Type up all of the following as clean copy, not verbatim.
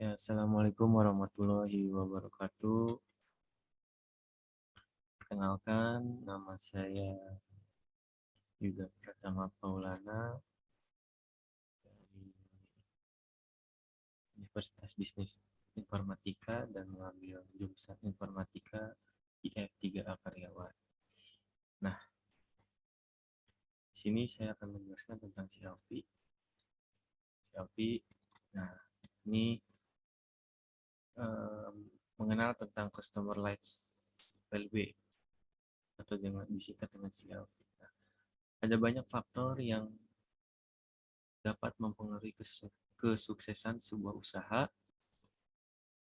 Ya, Assalamualaikum warahmatullahi wabarakatuh. Perkenalkan, nama saya Yuda Pratama Paulana dari Universitas Bisnis Informatika dan mengambil jurusan Informatika IF3A Karyawan. Nah, di sini saya akan menjelaskan tentang CLV. CLV, nah ini mengenal tentang Customer Life Value atau disingkat dengan CLV. Nah, ada banyak faktor yang dapat mempengaruhi kesuksesan sebuah usaha.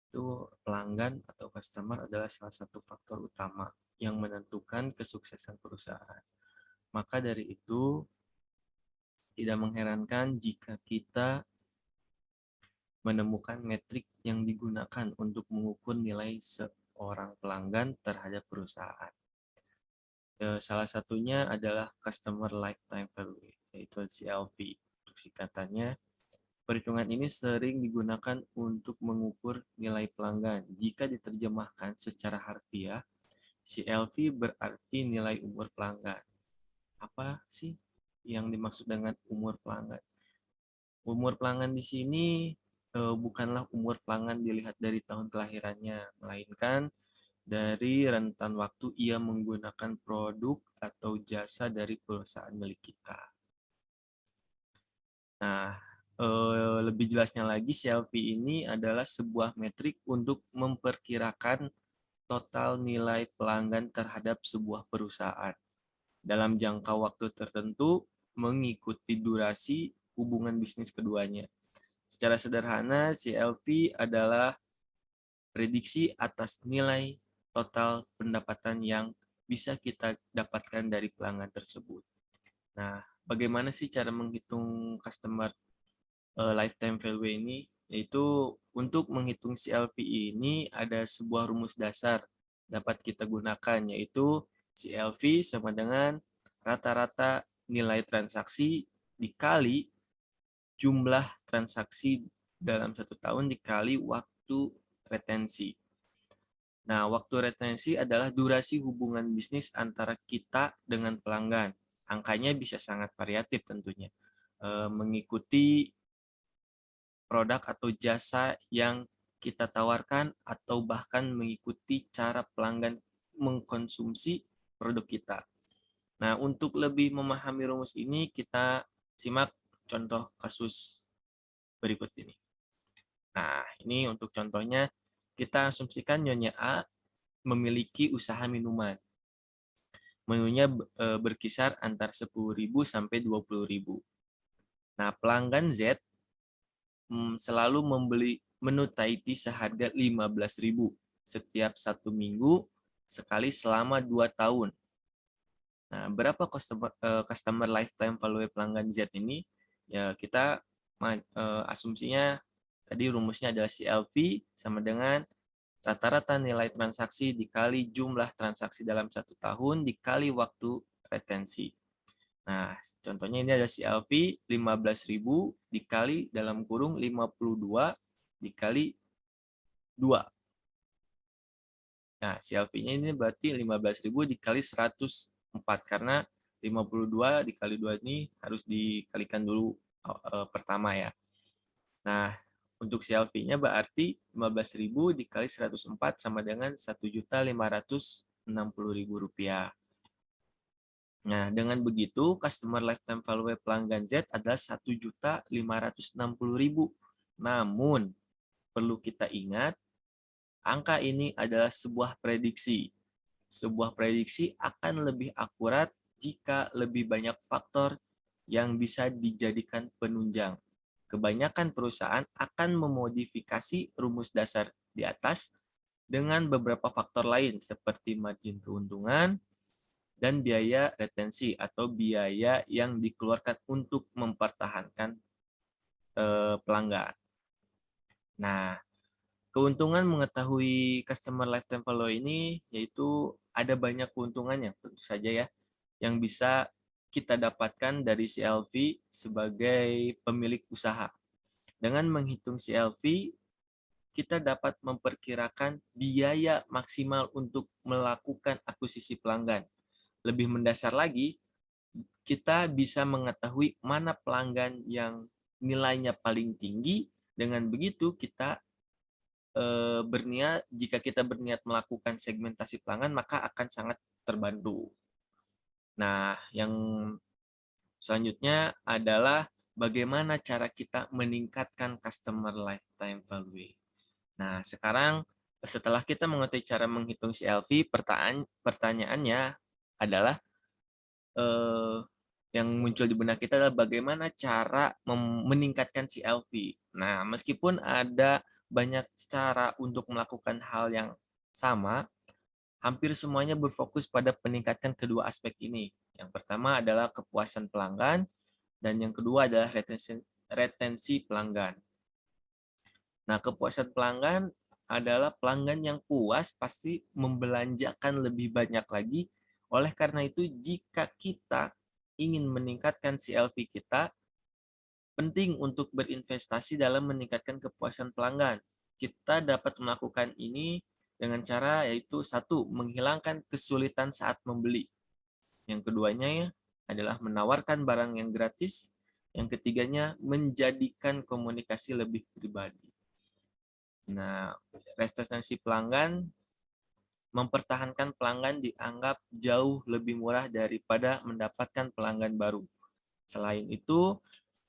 Itu pelanggan atau customer adalah salah satu faktor utama yang menentukan kesuksesan perusahaan. Maka dari itu, tidak mengherankan jika kita menemukan metrik yang digunakan untuk mengukur nilai seorang pelanggan terhadap perusahaan. Salah satunya adalah Customer Lifetime Value, yaitu CLV. Untuk singkatannya, perhitungan ini sering digunakan untuk mengukur nilai pelanggan. Jika diterjemahkan secara harfiah, CLV berarti nilai umur pelanggan. Apa sih yang dimaksud dengan umur pelanggan? Umur pelanggan di sini bukanlah umur pelanggan dilihat dari tahun kelahirannya, melainkan dari rentan waktu ia menggunakan produk atau jasa dari perusahaan milik kita. Nah, lebih jelasnya lagi, CLV ini adalah sebuah metrik untuk memperkirakan total nilai pelanggan terhadap sebuah perusahaan dalam jangka waktu tertentu mengikuti durasi hubungan bisnis keduanya. Secara sederhana, CLV adalah prediksi atas nilai total pendapatan yang bisa kita dapatkan dari pelanggan tersebut. Nah, bagaimana sih cara menghitung customer lifetime value ini? Yaitu untuk menghitung CLV ini ada sebuah rumus dasar dapat kita gunakan, yaitu CLV sama dengan rata-rata nilai transaksi dikali jumlah transaksi dalam satu tahun dikali waktu retensi. Nah, waktu retensi adalah durasi hubungan bisnis antara kita dengan pelanggan. Angkanya bisa sangat variatif tentunya, mengikuti produk atau jasa yang kita tawarkan atau bahkan mengikuti cara pelanggan mengkonsumsi produk kita. Nah, untuk lebih memahami rumus ini, kita simak contoh kasus berikut ini. Nah, ini untuk contohnya, kita asumsikan Nyonya A memiliki usaha minuman. Menunya berkisar antara 10.000 sampai 20.000. Nah, pelanggan Z selalu membeli menu Thai tea seharga 15.000 setiap 1 minggu sekali selama 2 tahun. Nah, berapa customer lifetime value pelanggan Z ini? Ya, kita asumsinya tadi rumusnya adalah CLV sama dengan rata-rata nilai transaksi dikali jumlah transaksi dalam 1 tahun dikali waktu retensi. Nah, contohnya ini ada CLV 15.000 dikali dalam kurung 52 dikali 2. Nah, CLV-nya ini berarti 15.000 dikali 104 karena 52 dikali 2 ini harus dikalikan dulu pertama ya. Nah, untuk CLV-nya berarti 15.000 dikali 104 sama dengan Rp1.560.000. Nah, dengan begitu, customer lifetime value pelanggan Z adalah 1.560.000. Namun, perlu kita ingat, angka ini adalah sebuah prediksi. Sebuah prediksi akan lebih akurat jika lebih banyak faktor yang bisa dijadikan penunjang. Kebanyakan perusahaan akan memodifikasi rumus dasar di atas dengan beberapa faktor lain seperti margin keuntungan dan biaya retensi atau biaya yang dikeluarkan untuk mempertahankan pelanggan. Nah, keuntungan mengetahui customer lifetime value ini yaitu ada banyak keuntungannya tentu saja ya yang bisa kita dapatkan dari CLV sebagai pemilik usaha. Dengan menghitung CLV, kita dapat memperkirakan biaya maksimal untuk melakukan akuisisi pelanggan. Lebih mendasar lagi, kita bisa mengetahui mana pelanggan yang nilainya paling tinggi. Dengan begitu, jika kita berniat melakukan segmentasi pelanggan, maka akan sangat terbantu. Nah, yang selanjutnya adalah bagaimana cara kita meningkatkan customer lifetime value. Nah, sekarang setelah kita mengetahui cara menghitung CLV, pertanyaannya adalah yang muncul di benak kita adalah bagaimana cara meningkatkan CLV. Nah, meskipun ada banyak cara untuk melakukan hal yang sama, hampir semuanya berfokus pada peningkatan kedua aspek ini. Yang pertama adalah kepuasan pelanggan, dan yang kedua adalah retensi pelanggan. Nah, kepuasan pelanggan adalah pelanggan yang puas pasti membelanjakan lebih banyak lagi. Oleh karena itu, jika kita ingin meningkatkan CLV kita, penting untuk berinvestasi dalam meningkatkan kepuasan pelanggan. Kita dapat melakukan ini dengan cara yaitu satu, menghilangkan kesulitan saat membeli. Yang keduanya adalah menawarkan barang yang gratis. Yang ketiganya, menjadikan komunikasi lebih pribadi. Nah, retensi pelanggan, mempertahankan pelanggan dianggap jauh lebih murah daripada mendapatkan pelanggan baru. Selain itu,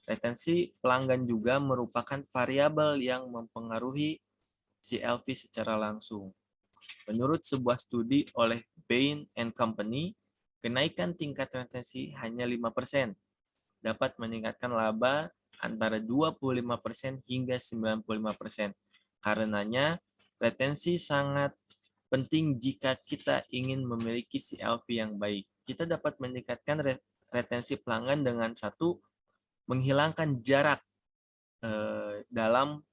retensi pelanggan juga merupakan variabel yang mempengaruhi CLV secara langsung. Menurut sebuah studi oleh Bain & Company, kenaikan tingkat retensi hanya 5% dapat meningkatkan laba antara 25% hingga 95%. Karenanya, retensi sangat penting jika kita ingin memiliki CLV yang baik. Kita dapat meningkatkan retensi pelanggan dengan satu, menghilangkan jarak dalam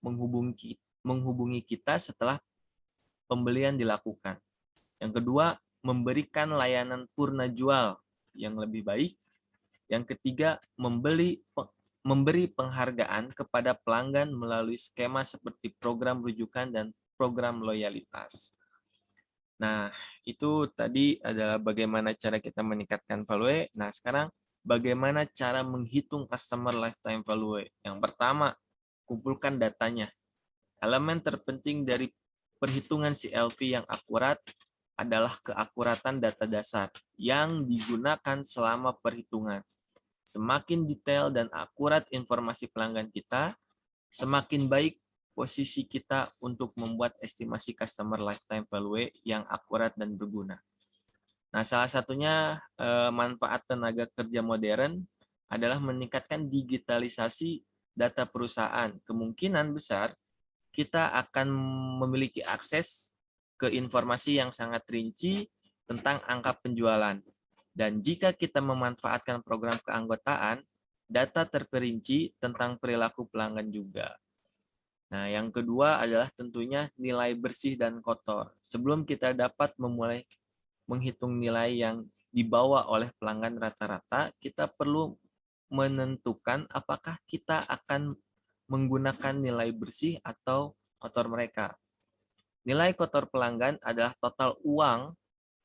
menghubungi kita setelah pembelian dilakukan. Yang kedua, memberikan layanan purna jual yang lebih baik. Yang ketiga, memberi penghargaan kepada pelanggan melalui skema seperti program rujukan dan program loyalitas. Nah, itu tadi adalah bagaimana cara kita meningkatkan value. Nah, sekarang bagaimana cara menghitung customer lifetime value. Yang pertama, kumpulkan datanya. Elemen terpenting dari perhitungan CLV yang akurat adalah keakuratan data dasar yang digunakan selama perhitungan. Semakin detail dan akurat informasi pelanggan kita, semakin baik posisi kita untuk membuat estimasi customer lifetime value yang akurat dan berguna. Nah, salah satunya manfaat tenaga kerja modern adalah meningkatkan digitalisasi data perusahaan. Kemungkinan besar kita akan memiliki akses ke informasi yang sangat rinci tentang angka penjualan. Dan jika kita memanfaatkan program keanggotaan, data terperinci tentang perilaku pelanggan juga. Nah, yang kedua adalah tentunya nilai bersih dan kotor. Sebelum kita dapat memulai menghitung nilai yang dibawa oleh pelanggan rata-rata, kita perlu menentukan apakah kita akan menggunakan nilai bersih atau kotor mereka. Nilai kotor pelanggan adalah total uang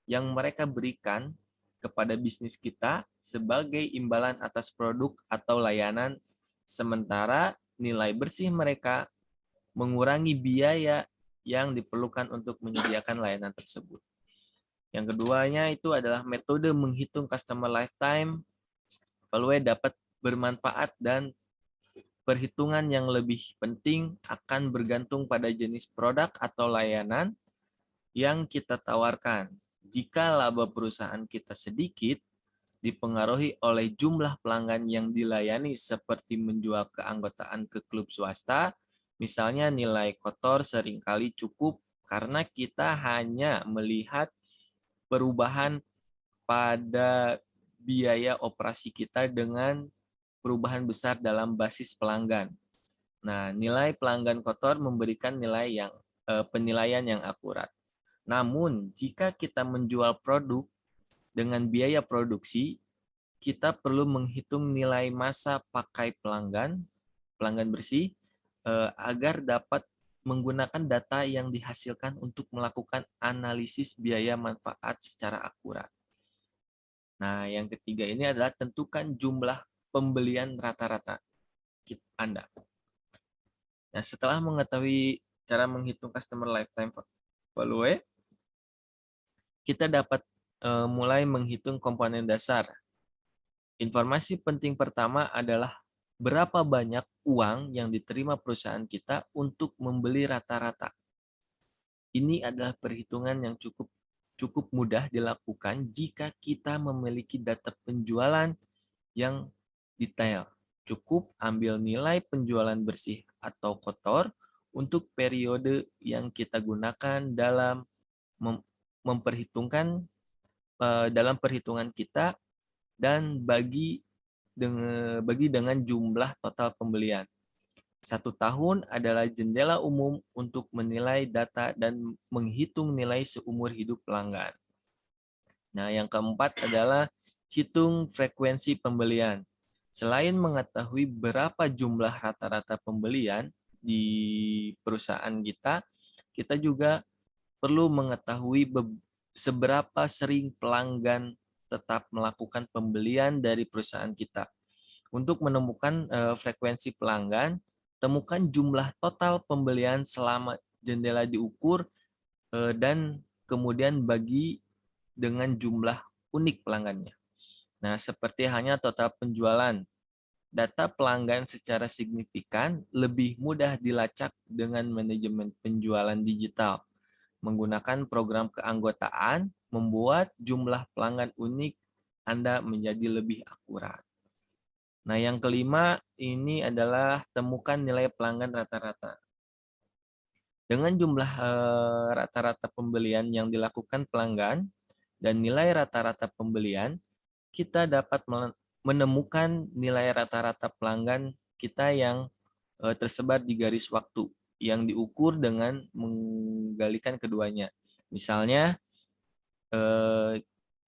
yang mereka berikan kepada bisnis kita sebagai imbalan atas produk atau layanan, sementara nilai bersih mereka mengurangi biaya yang diperlukan untuk menyediakan layanan tersebut. Yang keduanya itu adalah metode menghitung customer lifetime value dapat bermanfaat, dan perhitungan yang lebih penting akan bergantung pada jenis produk atau layanan yang kita tawarkan. Jika laba perusahaan kita sedikit, dipengaruhi oleh jumlah pelanggan yang dilayani seperti menjual keanggotaan ke klub swasta, misalnya nilai kotor seringkali cukup karena kita hanya melihat perubahan pada biaya operasi kita dengan perubahan besar dalam basis pelanggan. Nah, nilai pelanggan kotor memberikan penilaian yang akurat. Namun, jika kita menjual produk dengan biaya produksi, kita perlu menghitung nilai masa pakai pelanggan bersih, agar dapat menggunakan data yang dihasilkan untuk melakukan analisis biaya manfaat secara akurat. Nah, yang ketiga ini adalah tentukan jumlah pembelian rata-rata Anda. Nah, setelah mengetahui cara menghitung customer lifetime value, kita dapat mulai menghitung komponen dasar. Informasi penting pertama adalah berapa banyak uang yang diterima perusahaan kita untuk membeli rata-rata. Ini adalah perhitungan yang cukup mudah dilakukan jika kita memiliki data penjualan yang detail. Cukup ambil nilai penjualan bersih atau kotor untuk periode yang kita gunakan dalam memperhitungkan dalam perhitungan kita dan bagi dengan jumlah total pembelian. 1 tahun adalah jendela umum untuk menilai data dan menghitung nilai seumur hidup pelanggan. Nah, yang keempat adalah hitung frekuensi pembelian. Selain mengetahui berapa jumlah rata-rata pembelian di perusahaan kita, kita juga perlu mengetahui seberapa sering pelanggan tetap melakukan pembelian dari perusahaan kita. Untuk menemukan frekuensi pelanggan, temukan jumlah total pembelian selama jendela diukur dan kemudian bagi dengan jumlah unik pelanggannya. Nah, seperti hanya total penjualan, data pelanggan secara signifikan lebih mudah dilacak dengan manajemen penjualan digital. Menggunakan program keanggotaan membuat jumlah pelanggan unik Anda menjadi lebih akurat. Nah, yang kelima ini adalah temukan nilai pelanggan rata-rata. Dengan jumlah rata-rata pembelian yang dilakukan pelanggan dan nilai rata-rata pembelian, kita dapat menemukan nilai rata-rata pelanggan kita yang tersebar di garis waktu yang diukur dengan menggalikan keduanya. Misalnya,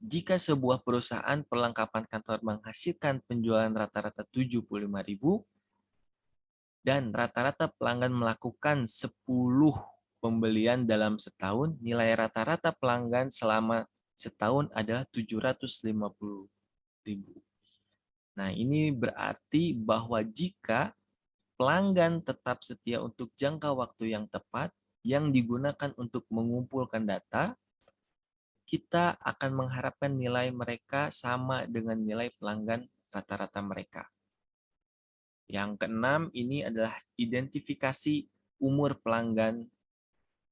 jika sebuah perusahaan perlengkapan kantor menghasilkan penjualan rata-rata 75.000 dan rata-rata pelanggan melakukan 10 pembelian dalam setahun, nilai rata-rata pelanggan selama setahun adalah 750.000. Nah, ini berarti bahwa jika pelanggan tetap setia untuk jangka waktu yang tepat yang digunakan untuk mengumpulkan data, kita akan mengharapkan nilai mereka sama dengan nilai pelanggan rata-rata mereka. Yang keenam ini adalah identifikasi umur pelanggan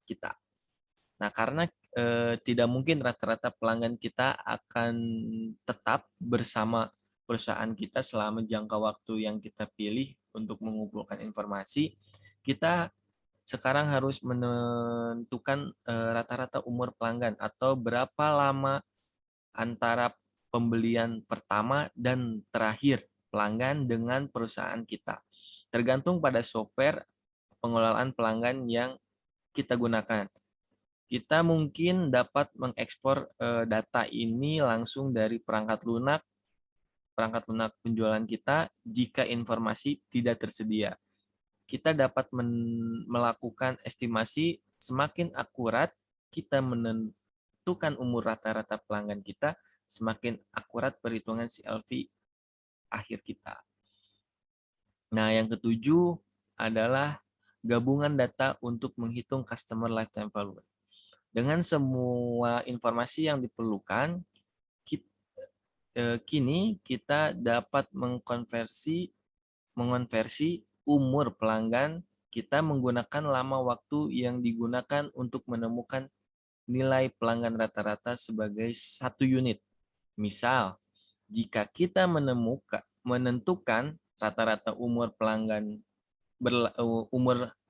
kita. Nah, karena tidak mungkin rata-rata pelanggan kita akan tetap bersama perusahaan kita selama jangka waktu yang kita pilih untuk mengumpulkan informasi, kita sekarang harus menentukan rata-rata umur pelanggan atau berapa lama antara pembelian pertama dan terakhir pelanggan dengan perusahaan kita. Tergantung pada software pengelolaan pelanggan yang kita gunakan. Kita mungkin dapat mengekspor data ini langsung dari perangkat lunak penjualan kita jika informasi tidak tersedia. Kita dapat melakukan estimasi semakin akurat kita menentukan umur rata-rata pelanggan kita, semakin akurat perhitungan CLV akhir kita. Nah, yang ketujuh adalah gabungan data untuk menghitung customer lifetime value. Dengan semua informasi yang diperlukan, kini kita dapat mengonversi umur pelanggan kita menggunakan lama waktu yang digunakan untuk menemukan nilai pelanggan rata-rata sebagai satu unit. Misal, jika kita menentukan rata-rata umur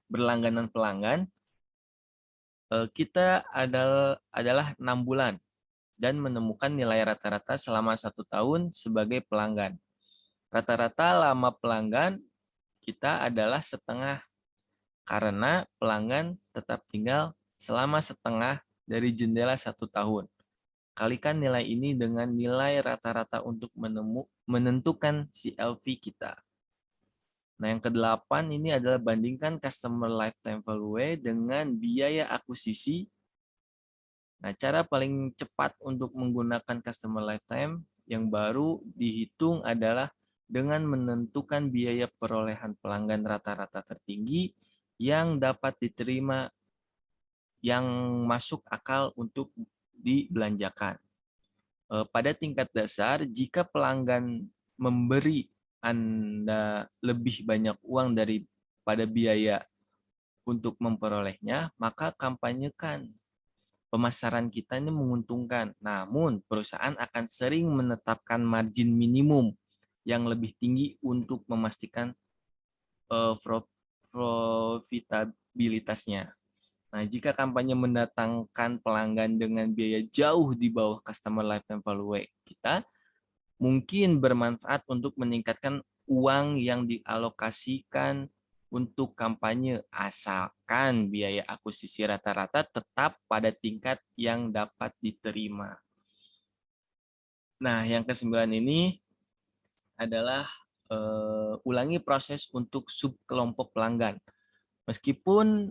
berlangganan pelanggan, kita adalah 6 bulan dan menemukan nilai rata-rata selama 1 tahun sebagai pelanggan. Rata-rata lama pelanggan kita adalah setengah karena pelanggan tetap tinggal selama setengah dari jendela 1 tahun. Kalikan nilai ini dengan nilai rata-rata untuk menentukan CLV kita. Nah, yang kedelapan ini adalah bandingkan customer lifetime value dengan biaya akuisisi. Nah, cara paling cepat untuk menggunakan customer lifetime yang baru dihitung adalah dengan menentukan biaya perolehan pelanggan rata-rata tertinggi yang dapat diterima yang masuk akal untuk dibelanjakan. Pada tingkat dasar, jika pelanggan memberi Anda lebih banyak uang daripada biaya untuk memperolehnya, maka kampanyekan. Pemasaran kita ini menguntungkan, namun perusahaan akan sering menetapkan margin minimum yang lebih tinggi untuk memastikan profitabilitasnya. Nah, jika kampanye mendatangkan pelanggan dengan biaya jauh di bawah customer lifetime value kita, mungkin bermanfaat untuk meningkatkan uang yang dialokasikan untuk kampanye, asalkan biaya akuisisi rata-rata tetap pada tingkat yang dapat diterima. Nah, yang kesembilan ini adalah ulangi proses untuk subkelompok pelanggan. Meskipun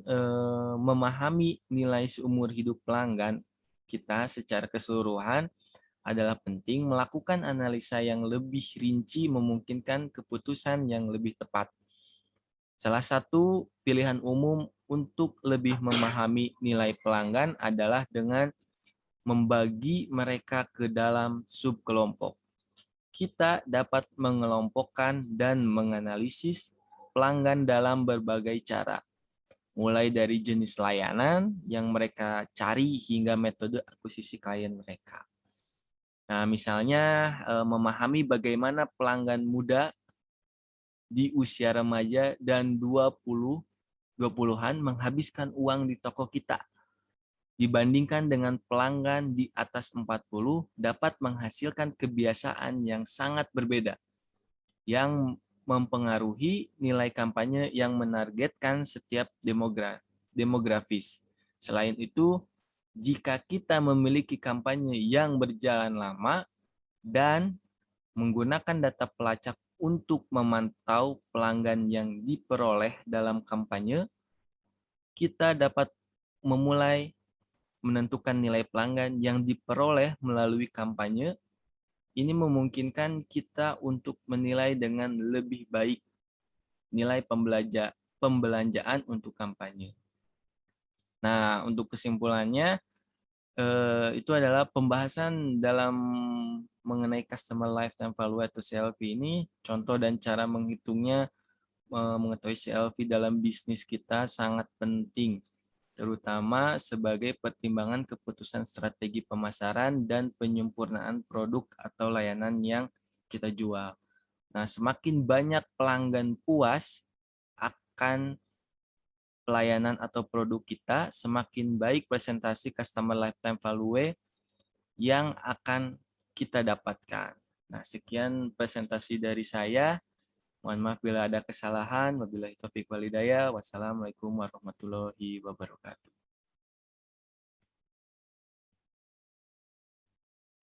memahami nilai seumur hidup pelanggan kita secara keseluruhan adalah penting, melakukan analisa yang lebih rinci memungkinkan keputusan yang lebih tepat. Salah satu pilihan umum untuk lebih memahami nilai pelanggan adalah dengan membagi mereka ke dalam subkelompok. Kita dapat mengelompokkan dan menganalisis pelanggan dalam berbagai cara, mulai dari jenis layanan yang mereka cari hingga metode akuisisi klien mereka. Nah, misalnya memahami bagaimana pelanggan muda di usia remaja dan 20-an menghabiskan uang di toko kita dibandingkan dengan pelanggan di atas 40 dapat menghasilkan kebiasaan yang sangat berbeda yang mempengaruhi nilai kampanye yang menargetkan setiap demografis. Selain itu, jika kita memiliki kampanye yang berjalan lama dan menggunakan data pelacak untuk memantau pelanggan yang diperoleh dalam kampanye, kita dapat memulai menentukan nilai pelanggan yang diperoleh melalui kampanye. Ini memungkinkan kita untuk menilai dengan lebih baik nilai pembelanjaan untuk kampanye. Nah, untuk kesimpulannya, itu adalah pembahasan dalam mengenai customer lifetime value atau CLV ini, contoh dan cara menghitungnya, mengetahui CLV dalam bisnis kita sangat penting, terutama sebagai pertimbangan keputusan strategi pemasaran dan penyempurnaan produk atau layanan yang kita jual. Nah, semakin banyak pelanggan puas akan pelayanan atau produk kita, semakin baik presentasi customer lifetime value yang akan kita dapatkan. Nah, sekian presentasi dari saya. Mohon maaf bila ada kesalahan. Wabillahi taufiq walhidayah. Wassalamualaikum warahmatullahi wabarakatuh.